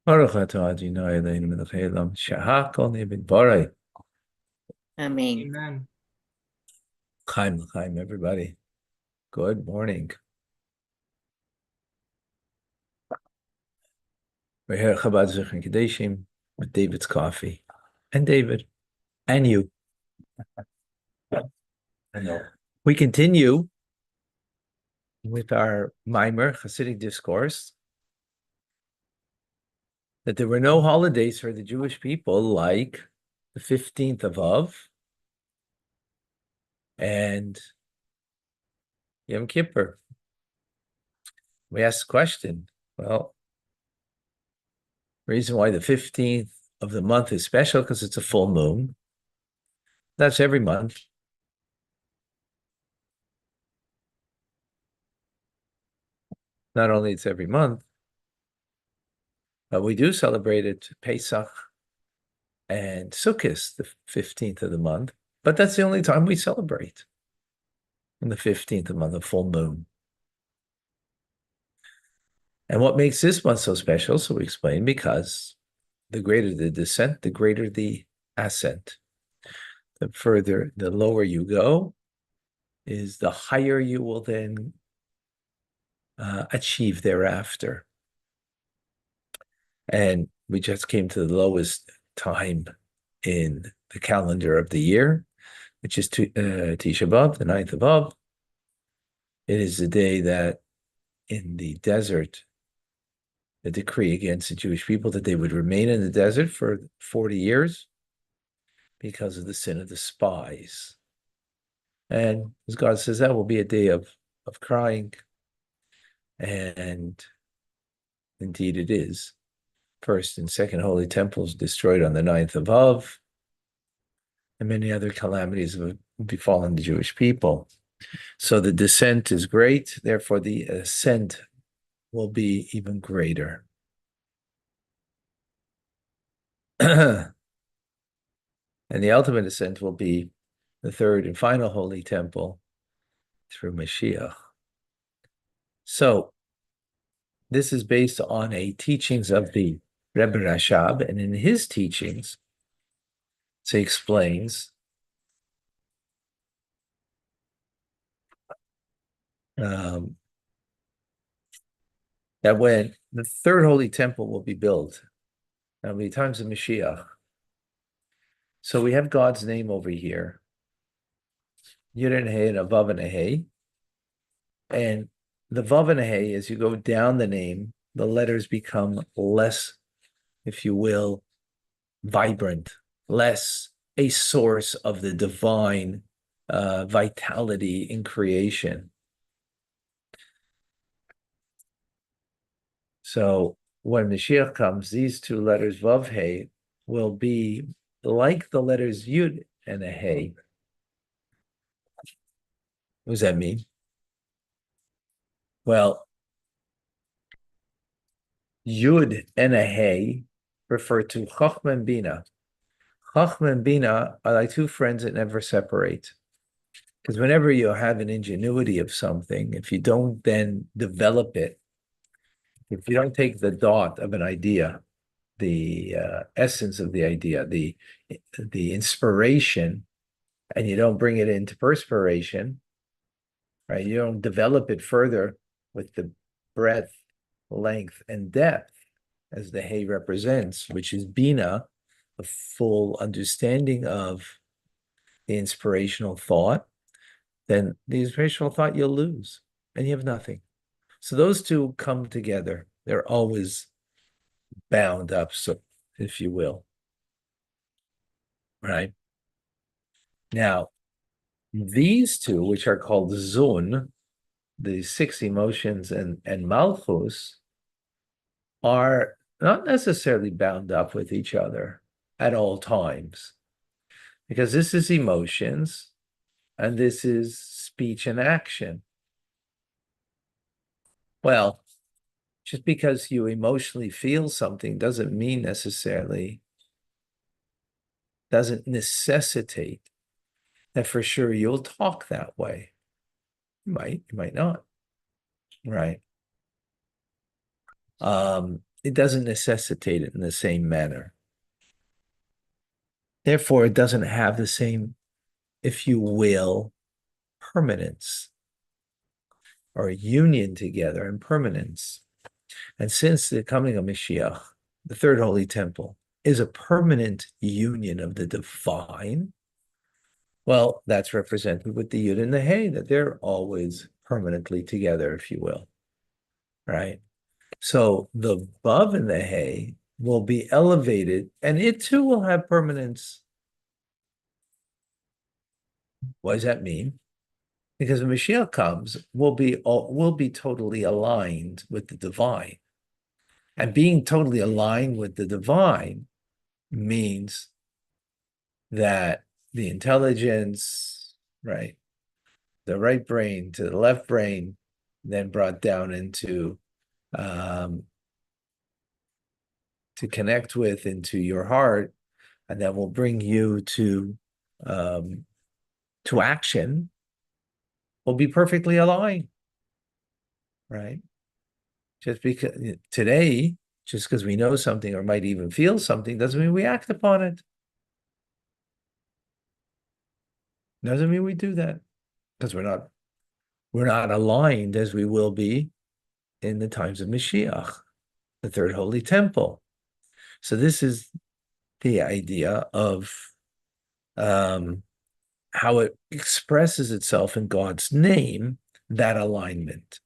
Baruch atah Adonai Eloheinu melech haolam, shehakol nהיה b'dbarei. Amen. Amen. Chaim l'chaim, everybody. Good morning. We're here at Chabad Zichron Kadeshim with David's coffee. And David. And you. I know. We continue with our Maimer Hasidic discourse that there were no holidays for the Jewish people like the 15th of Av and Yom Kippur. We asked the question, well, the reason why the 15th of the month is special because it's a full moon. That's every month. Not only it's every month, but we do celebrate it Pesach and Sukkot, the 15th of the month. But that's the only time we celebrate on the 15th of the month, the full moon. And what makes this month so special? So we explain because the greater the descent, the greater the ascent. The further, the lower you go, is the higher you will then achieve thereafter. And we just came to the lowest time in the calendar of the year, which is Tisha B'Av, the 9th of Av. It is the day that in the desert, the decree against the Jewish people that they would remain in the desert for 40 years because of the sin of the spies. And as God says, that will be a day of crying. And indeed it is. First and second holy temples destroyed on the 9th of Av, and many other calamities have befallen the Jewish people. So the descent is great, therefore the ascent will be even greater. And the ultimate ascent will be the third and final holy temple through Mashiach. So this is based on a teachings of the Rebbe Rashab, and in his teachings, so he explains that when the third holy temple will be built, that'll be times of Mashiach. So we have God's name over here, Yud and Hey and a Vav and a Hey. And the Vav and a Hey, as you go down the name, the letters become less, if you will, vibrant, less a source of the divine vitality in creation. So when Mashiach comes, these two letters, Vav Hey, will be like the letters Yud and a Hey. What does that mean? Well, Yud and a Hey refer to Chochmah and Bina. Chochmah and Bina are like two friends that never separate. Because whenever you have an ingenuity of something, if you don't then develop it, if you don't take the dot of an idea, the essence of the idea, the inspiration, and you don't bring it into perspiration, right? You don't develop it further with the breadth, length, and depth as the hay represents, which is Bina, a full understanding of the inspirational thought, then the inspirational thought you'll lose and you have nothing. So those two come together. They're always bound up, so if you will. Right? Now, these two, which are called Zun, the six emotions and Malchus, are not necessarily bound up with each other at all times, because this is emotions and this is speech and action. Well, just because you emotionally feel something doesn't necessitate that for sure you'll talk that way. You might not, right? it doesn't necessitate it in the same manner. Therefore, it doesn't have the same, if you will, permanence or union together and permanence. And since the coming of Mashiach, the third holy temple, is a permanent union of the divine, well, that's represented with the Yud and the Hey, that they're always permanently together, if you will, right? So the Vav and the Hey will be elevated, and it too will have permanence. What does that mean? Because when Mashiach comes, we'll be totally aligned with the divine. And being totally aligned with the divine means that the intelligence, right, the right brain to the left brain, then brought down into to connect with into your heart, and that will bring you to action, will be perfectly aligned, right? Just because today, just because we know something or might even feel something, doesn't mean we act upon it. Doesn't mean we do that, because we're not aligned as we will be in the times of Mashiach, the third holy temple. So this is the idea of how it expresses itself in God's name, that alignment.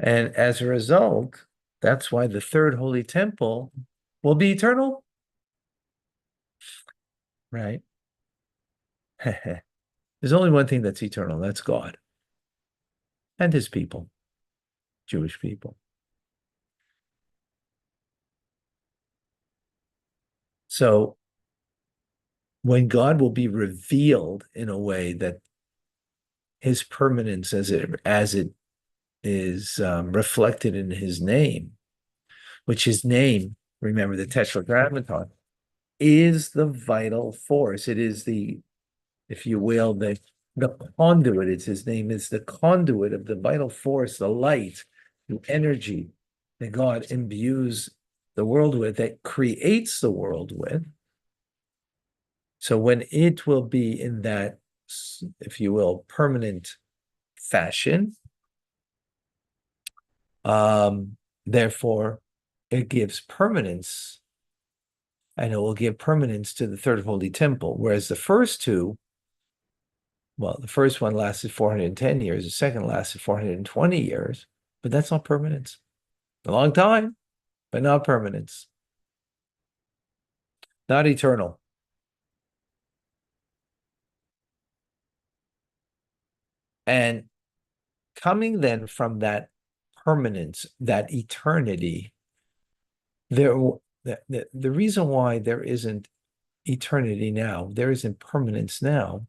And as a result, that's why the third holy temple will be eternal, right? There's only one thing that's eternal, that's God and his people, Jewish people. So when God will be revealed in a way that his permanence as it is reflected in his name, which his name, remember the Tetragrammaton, is the vital force. It is the, if you will, the conduit. It's his name is the conduit of the vital force, the light, the energy that God imbues the world with, that creates the world with. So when it will be in that, if you will, permanent fashion, therefore, it gives permanence, and it will give permanence to the third holy temple. Whereas the first two, well, the first one lasted 410 years, the second lasted 420 years, but that's not permanence. A long time, but not permanence. Not eternal. And coming then from that permanence, that eternity, the reason why there isn't eternity now, there isn't permanence now,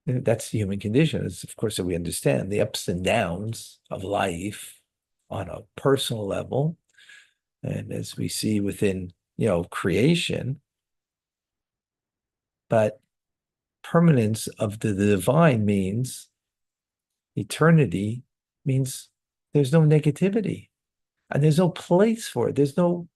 that's the human condition. It's, of course, that we understand the ups and downs of life on a personal level. And as we see within, creation, but permanence of the divine means eternity, means there's no negativity and there's no place for it. There's no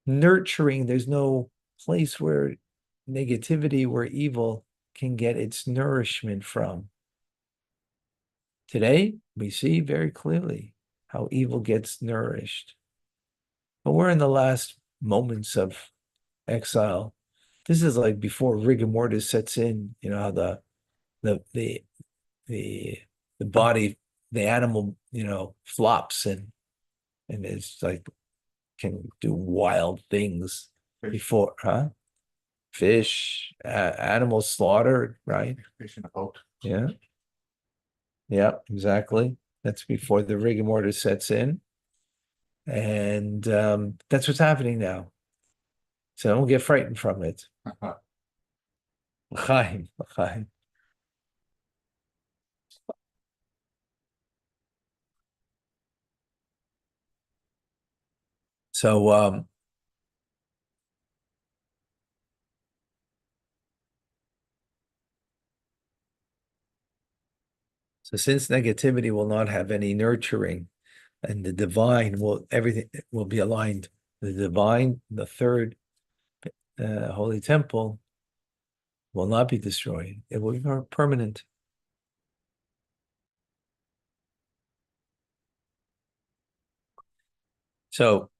nurturing. There's no place where negativity, where evil can get its nourishment from. Today, we see very clearly how evil gets nourished. But we're in the last moments of exile. This is like before rigor mortis sets in, how the body, the animal, flops and it's like can do wild things before, huh? Fish, animals slaughtered, right? Fish in a boat. Yeah. Yeah, exactly. That's before the rigor mortis sets in. And that's what's happening now. So don't get frightened from it. L'chaim, l'chaim. So so since negativity will not have any nurturing, and the divine will everything will be aligned. The divine, the third holy temple, will not be destroyed. It will be permanent. So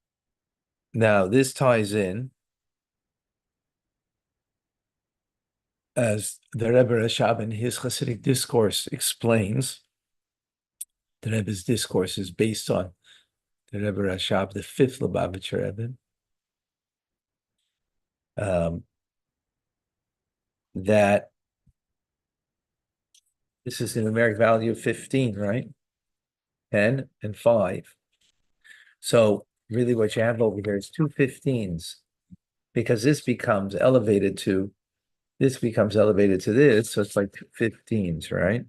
now this ties in as the Rebbe Rashab in his Hasidic discourse explains. The Rebbe's discourse is based on the Rebbe Rashab, the fifth Lubavitcher Rebbe. That this is the numeric value of 15, right? 10 and 5. So really what you have over here is two 15s, because this becomes elevated to this, so it's like two 15s, right?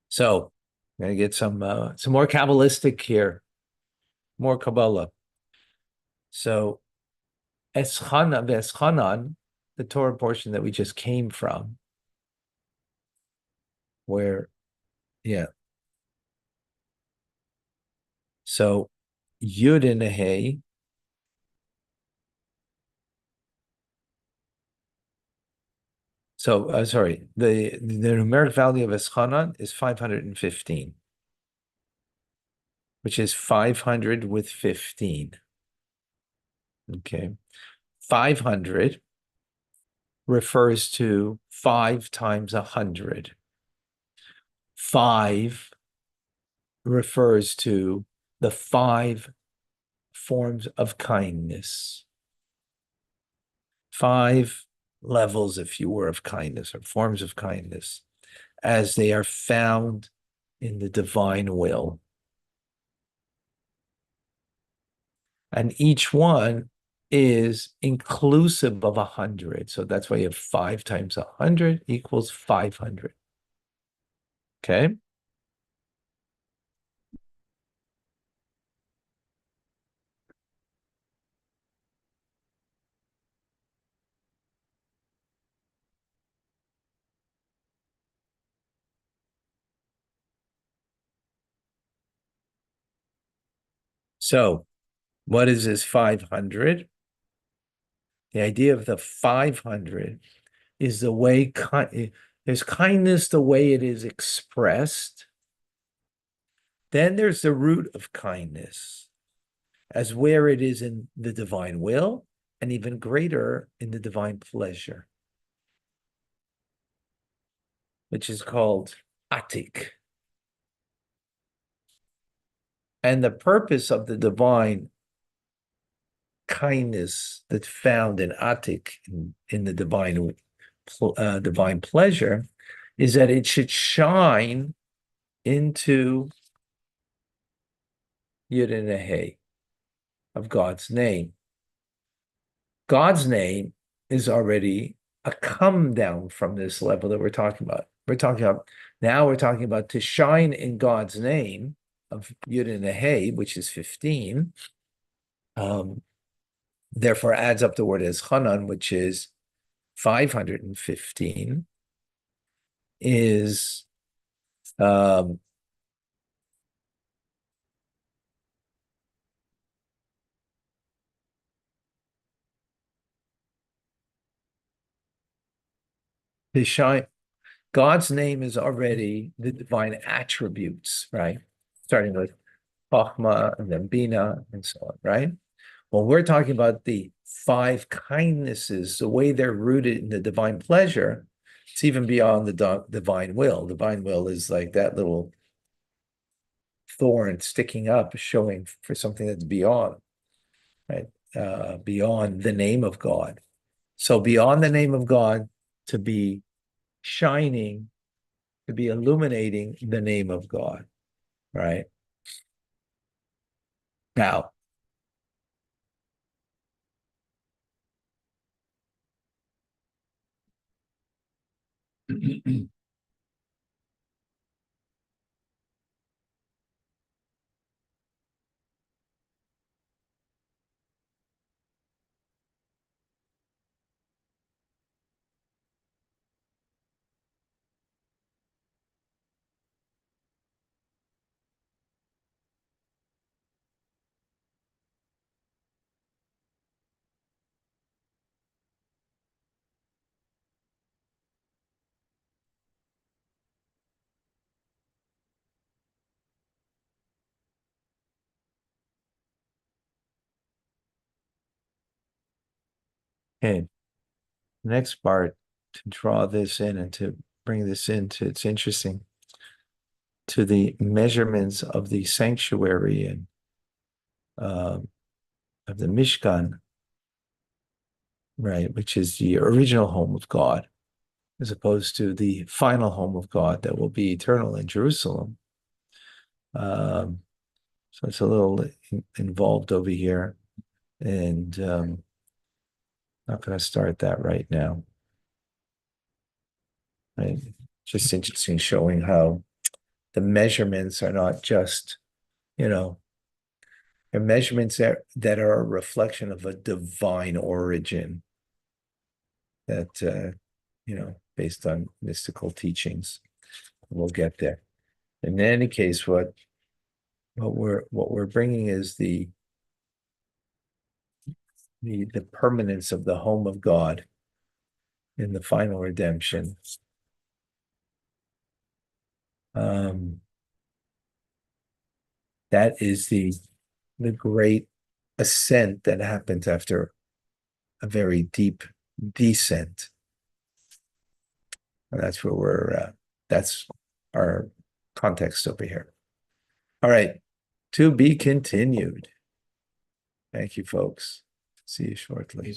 So I'm gonna get some more Kabbalistic here, more Kabbalah. So Eschanan, the Torah portion that we just came from, where, yeah. So Yud and a Hey. So sorry, the numeric value of Eschanan is 515, which is 500 with 15. Okay. 500 refers to 5 times 100. 5 refers to the 5 forms of kindness. 5 levels, if you were, of kindness, or forms of kindness, as they are found in the divine will. And each one is inclusive of 100. So that's why you have 5 times 100 equals 500. Okay. So what is this 500? The idea of the 500 is the way there's kindness, the way it is expressed. Then there's the root of kindness, as where it is in the divine will, and even greater in the divine pleasure, which is called atik. And the purpose of the divine kindness that's found in atik, in the divine pleasure, is that it should shine into Yud and a Hey of God's name. God's name is already a come down from this level that we're talking about. We're talking about to shine in God's name of Yud and a Hey, which is 15. Therefore adds up the word Eschanan, which is 515, is to shine. God's name is already the divine attributes, right? Starting with Chachma and then Bina and so on, right? When we're talking about the 5 kindnesses, the way they're rooted in the divine pleasure, it's even beyond the divine will. Divine will is like that little thorn sticking up, showing for something that's beyond, right? Beyond the name of God. So beyond the name of God, to be shining to be illuminating the name of God, right? Now, okay, next part to draw this in and to bring this into, it's interesting, to the measurements of the sanctuary and of the Mishkan, right, which is the original home of God, as opposed to the final home of God that will be eternal in Jerusalem. So it's a little involved over here, and not going to start that right now. Right? Just interesting, showing how the measurements are not just, they're measurements that are a reflection of a divine origin that, based on mystical teachings. We'll get there. In any case, what we're bringing is the permanence of the home of God in the final redemption. That is the great ascent that happens after a very deep descent. And that's where that's our context over here. All right, to be continued. Thank you, folks. See you shortly.